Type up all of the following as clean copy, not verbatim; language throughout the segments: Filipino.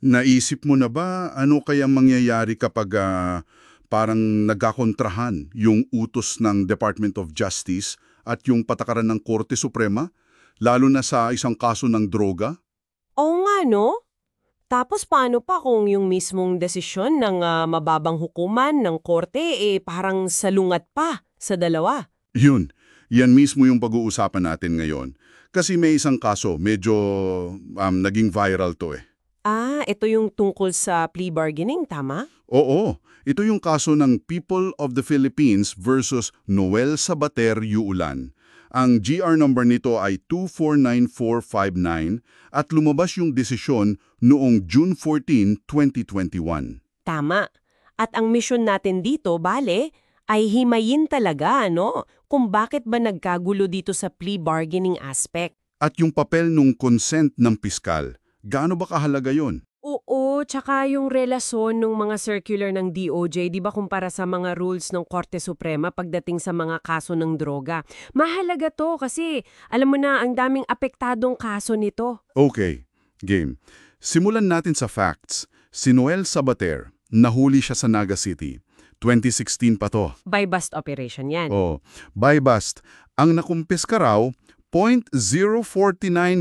Naisip mo na ba ano kaya mangyayari kapag parang nagkakontrahan yung utos ng Department of Justice at yung patakaran ng Korte Suprema, lalo na sa isang kaso ng droga? Oo nga, no? Tapos paano pa kung yung mismong desisyon ng mababang hukuman ng korte parang salungat pa sa dalawa? Yun, yan mismo yung pag-uusapan natin ngayon. Kasi may isang kaso, medyo naging viral to eh. Ito yung tungkol sa plea bargaining, tama? Oo, ito yung kaso ng People of the Philippines versus Noel Sabater Yuulan. Ang GR number nito ay 249459 at lumabas yung desisyon noong June 14, 2021. Tama. At ang misyon natin dito, bale, ay himayin talaga, no? Kung bakit ba nagkagulo dito sa plea bargaining aspect. At yung papel nung consent ng piskal, gaano ba kahalaga yon? Oo, tsaka yung relasyon ng mga circular ng DOJ, di ba kumpara sa mga rules ng Korte Suprema pagdating sa mga kaso ng droga. Mahalaga to kasi alam mo na ang daming apektadong kaso nito. Okay, game. Simulan natin sa facts. Si Noel Sabater, nahuli siya sa Naga City. 2016 pa to. By bust operation yan. Oh, by bust, ang nakumpiska raw, 0.049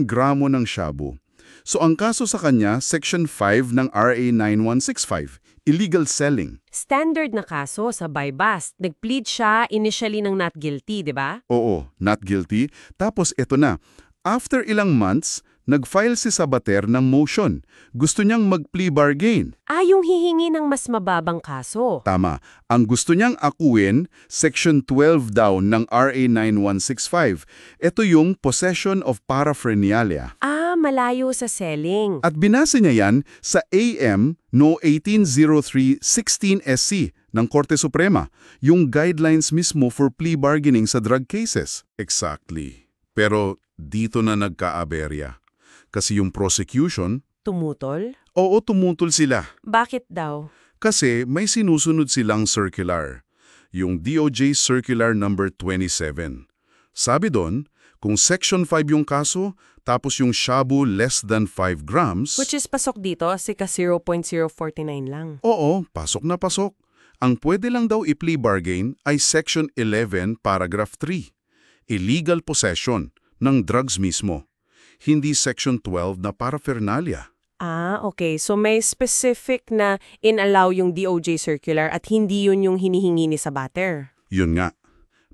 gramo ng shabu. So ang kaso sa kanya, Section 5 ng RA 9165, illegal selling. Standard na kaso sa by bust. Nag-plead siya initially ng not guilty, di ba? Oo, not guilty. Tapos ito na, after ilang months, nag-file si Sabater ng motion. Gusto niyang mag-plea bargain. Yung hihingi ng mas mababang kaso. Tama. Ang gusto niyang akuin, Section 12 daw ng RA 9165. Ito yung possession of paraphernalia. Malayo sa selling. At binasa niya yan sa AM No 1803-16 SC ng Korte Suprema, yung guidelines mismo for plea bargaining sa drug cases. Exactly. Pero dito na nagka-aberya. Kasi yung prosecution, Tumutol? oo, tumutol sila. Bakit daw? Kasi may sinusunod silang circular, yung DOJ Circular number 27. Sabi doon, kung Section 5 yung kaso, tapos yung shabu less than 5 grams... Which is pasok dito, sika 0.049 lang. Oo, pasok na pasok. Ang pwede lang daw i-plea bargain ay Section 11, Paragraph 3. Illegal possession ng drugs mismo. Hindi Section 12 na paraphernalia. Okay. So may specific na in-allow yung DOJ circular at hindi yun yung hinihingi ni Sabater. Yun nga.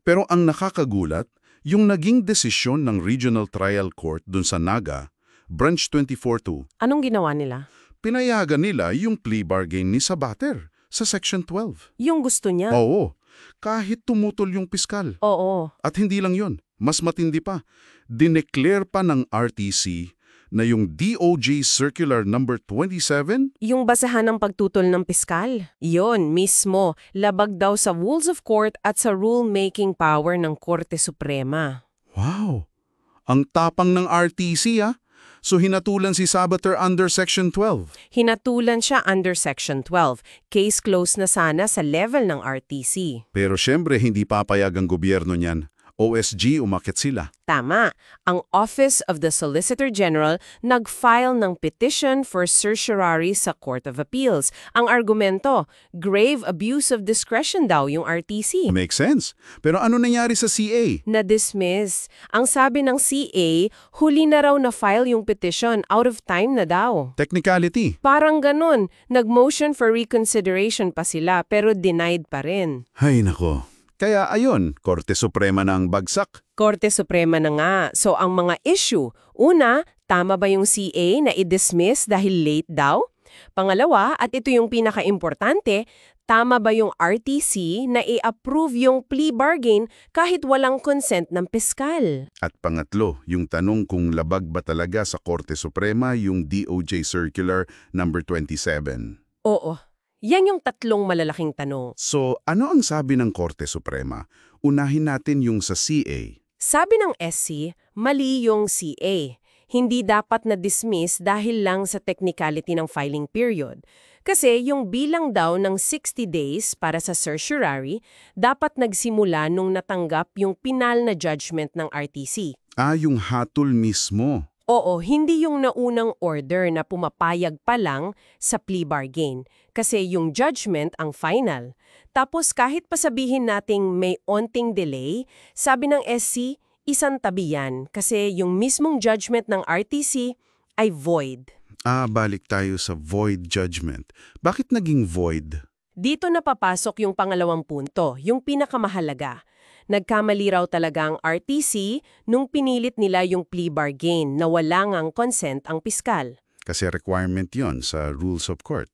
Pero ang nakakagulat, yung naging desisyon ng Regional Trial Court dun sa Naga, Branch 24-2, Anong ginawa nila? pinayagan nila yung plea bargain ni Sabater sa Section 12. Yung gusto niya? Oo, kahit tumutol yung piskal. Oo. At hindi lang yun, mas matindi pa. Dineclare pa ng RTC na yung DOJ Circular number 27, Yung basahan ng pagtutol ng piskal. Yon mismo, labag daw sa rules of court at sa rule-making power ng Korte Suprema. wow, ang tapang ng RTC So hinatulan si Sabater under Section 12. Hinatulan siya under Section 12. Case closed na sana sa level ng RTC. Pero syempre hindi papayag ang gobyerno niyan. OSG umakyat sila. Tama. Ang Office of the Solicitor General nag-file ng petition for certiorari sa Court of Appeals. Ang argumento, grave abuse of discretion daw yung RTC. Makes sense. Pero ano nangyari sa CA? Na-dismiss. Ang sabi ng CA, huli na raw na-file yung petition, out of time na daw. Technicality. Parang ganun, nag-motion for reconsideration pa sila pero denied pa rin. Hay nako. Kaya ayon, Korte Suprema na ang bagsak. Korte Suprema na nga. So ang mga issue, una, tama ba yung CA na i-dismiss dahil late daw? Pangalawa, at ito yung pinaka-importante, tama ba yung RTC na i-approve yung plea bargain kahit walang consent ng piskal? At pangatlo, yung tanong kung labag ba talaga sa Korte Suprema yung DOJ Circular number 27. Oo. Yan yung tatlong malalaking tanong. So, ano ang sabi ng Korte Suprema? Unahin natin yung sa CA. Sabi ng SC, mali yung CA. Hindi dapat na-dismiss dahil lang sa technicality ng filing period. Kasi yung bilang daw ng 60 days para sa certiorari, dapat nagsimula nung natanggap yung pinal na judgment ng RTC. Yung hatol mismo. Oo, hindi yung naunang order na pumapayag pa lang sa plea bargain. Kasi yung judgment ang final. Tapos kahit pa sabihin nating may onting delay, sabi ng SC, isang tabi yan. Kasi yung mismong judgment ng RTC ay void. Balik tayo sa void judgment. Bakit naging void? Dito napapasok yung pangalawang punto, yung pinakamahalaga. Nagkamali raw talaga ang RTC nung pinilit nila yung plea bargain na wala ngang consent ang piskal. Kasi requirement yon sa rules of court.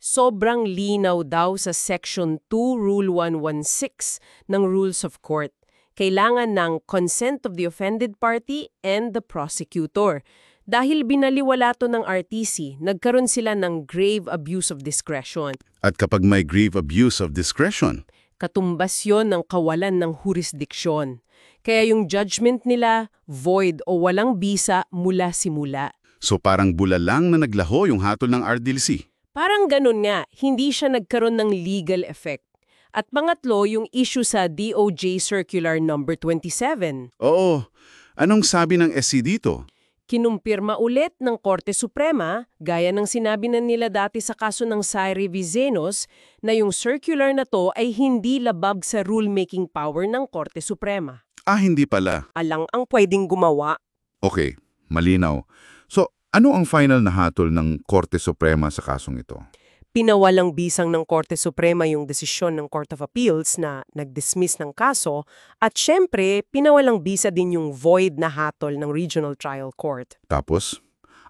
Sobrang linaw daw sa Section 2, Rule 116 ng Rules of Court. Kailangan ng consent of the offended party and the prosecutor. Dahil binaliwala to ng RTC, nagkaroon sila ng grave abuse of discretion. At kapag may grave abuse of discretion, Katumbas yon ng kawalan ng jurisdiksyon. Kaya yung judgment nila, void o walang bisa mula simula. so parang bulalang na naglaho yung hatol ng RDLC. Parang ganun nga, hindi siya nagkaroon ng legal effect. At pangatlo, yung issue sa DOJ Circular Number 27. Oo, anong sabi ng SC dito? Kinumpirma ulit ng Korte Suprema, gaya ng sinabi na nila dati sa kaso ng Sairi Vizenos, na yung circular na to ay hindi labag sa rulemaking power ng Korte Suprema. Hindi pala. Alang ang pwedeng gumawa. Okay, malinaw. So, ano ang final na hatol ng Korte Suprema sa kasong ito? Pinawalang bisang ng Korte Suprema yung desisyon ng Court of Appeals na nag-dismiss ng kaso at syempre, pinawalang bisa din yung void na hatol ng Regional Trial Court. Tapos,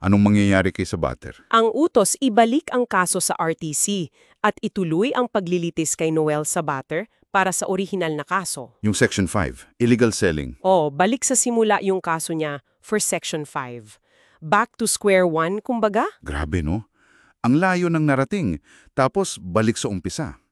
anong mangyayari kay Sabater? Ang utos, ibalik ang kaso sa RTC at ituloy ang paglilitis kay Noel Sabater para sa orihinal na kaso. Yung Section 5, illegal selling. Balik sa simula yung kaso niya for Section 5. Back to square one, kumbaga? Grabe, no? Ang layo ng narating, tapos balik sa umpisa.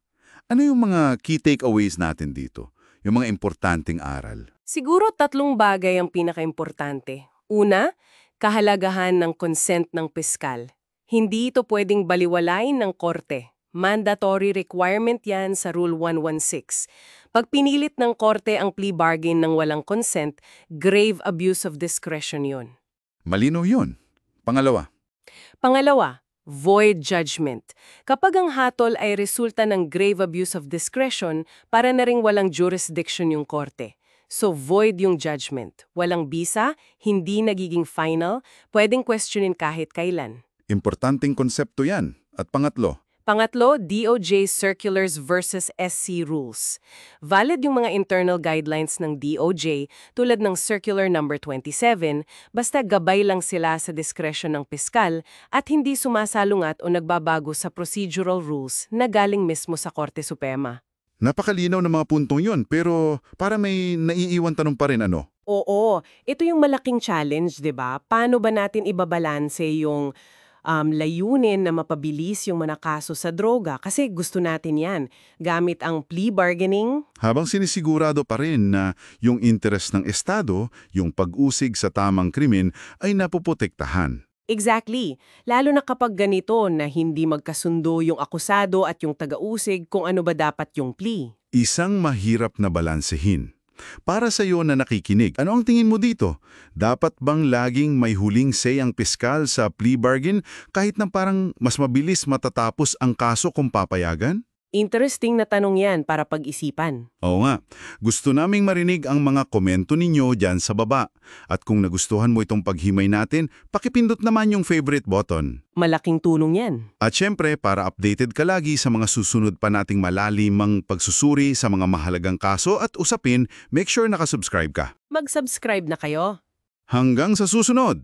Ano yung mga key takeaways natin dito? Yung mga importanteng aral? Siguro 3 bagay ang pinakaimportante. Una, kahalagahan ng consent ng piskal. Hindi ito pwedeng baliwalain ng korte. Mandatory requirement yan sa Rule 116. Pag pinilit ng korte ang plea bargain ng walang consent, grave abuse of discretion yun. Malinaw yun. Pangalawa, Void judgment. Kapag ang hatol ay resulta ng grave abuse of discretion, para na ring walang jurisdiction yung korte. So void yung judgment. Walang bisa, hindi nagiging final, pwedeng questionin kahit kailan. importanteng konsepto yan. At pangatlo, DOJ Circulars versus SC Rules. Valid yung mga internal guidelines ng DOJ tulad ng Circular Number 27, basta gabay lang sila sa diskresyon ng piskal at hindi sumasalungat o nagbabago sa procedural rules na galing mismo sa Korte Suprema. napakalinaw ng mga puntong yun, pero para may naiiwan tanong pa rin ano? Oo, ito yung malaking challenge, 'di ba? Paano ba natin ibabalanse yung layunin na mapabilis yung mga kaso sa droga? Kasi gusto natin yan. Gamit ang plea bargaining. Habang sinisigurado pa rin na yung interes ng Estado, yung pag-usig sa tamang krimen, ay napoprotektahan. Exactly. Lalo na kapag ganito na hindi magkasundo yung akusado at yung taga-usig kung ano ba dapat yung plea. Isang mahirap na balansehin. Para sa iyo na nakikinig, ano ang tingin mo dito? Dapat bang laging may huling say ang piskal sa plea bargain kahit na parang mas mabilis matatapos ang kaso kung papayagan? Interesting na tanong yan para pag-isipan. Oo nga. Gusto naming marinig ang mga komento ninyo dyan sa baba. At kung nagustuhan mo itong paghimay natin, pakipindot naman yung favorite button. Malaking tulong yan. At syempre, para updated ka lagi sa mga susunod pa nating malalimang pagsusuri sa mga mahalagang kaso at usapin, make sure nakasubscribe ka. Mag-subscribe na kayo. Hanggang sa susunod!